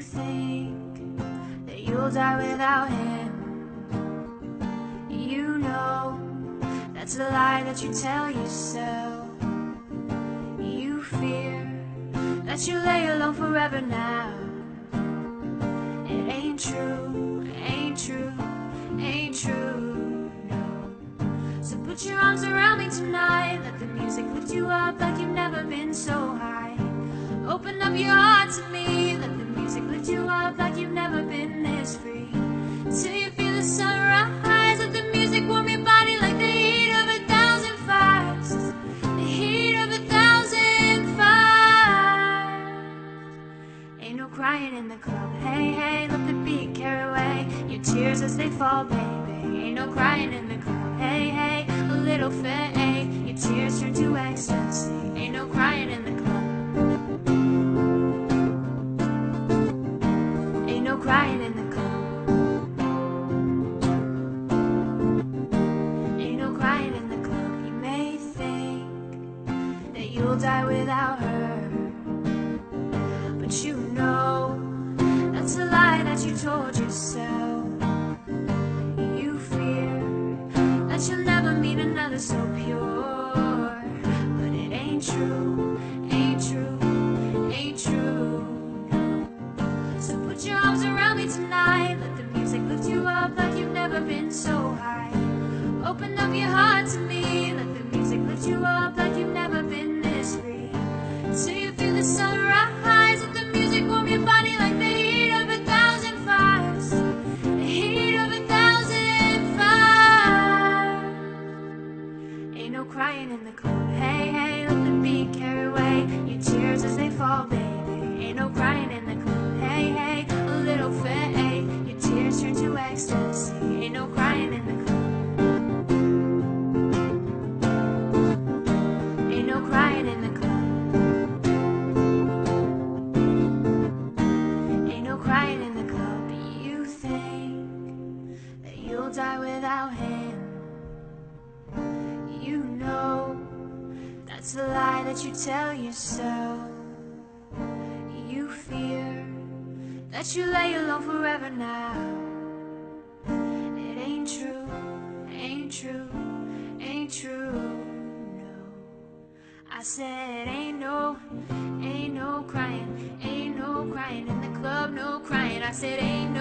think that you'll die without him. You know that's a lie that you tell yourself. You fear that you'll lay alone forever now. It ain't true, ain't true, ain't true, no. So put your arms around me tonight. Let the music lift you up like you've never been so high. Open up your heart to me. Let the music lift you up like you've never been this free. Till you feel the sunrise. Let the music warm your body like the heat of 1,000 fires. The heat of 1,000 fires. Ain't no crying in the club. Hey, hey, let the beat carry away your tears as they fall, baby. Ain't no crying in the club. Hey, hey, a little fade. Your tears turn to ecstasy. Ain't no crying in the club. Ain't no crying in the club. Ain't no crying in the club. You may think that you'll die without her, but you know that's a lie that you told yourself. You fear that you'll never meet another so pure, but it ain't true, ain't true, ain't true, no. So put your arms around me tonight. Let the music lift you up like you've never been so high. Open up your heart to me. Let the music lift you up like you've never been this free. Till you feel the sunrise. Let the music warm your body like the heat of 1,000 fires. The heat of 1,000 fires. Ain't no crying in the club. Hey, hey, let the beat carry away your tears as they fall, baby. Ain't no crying in the club. Hey, hey, a little fade. Your tears turn to ecstasy. Ain't no crying in the club. Ain't no crying in the club. Ain't no crying in the club. You think that you'll die without him. You know that's a lie that you tell yourself. You fear that you lay alone forever now. It ain't true, ain't true, ain't true, no. I said ain't no crying in the club, no crying. I said ain't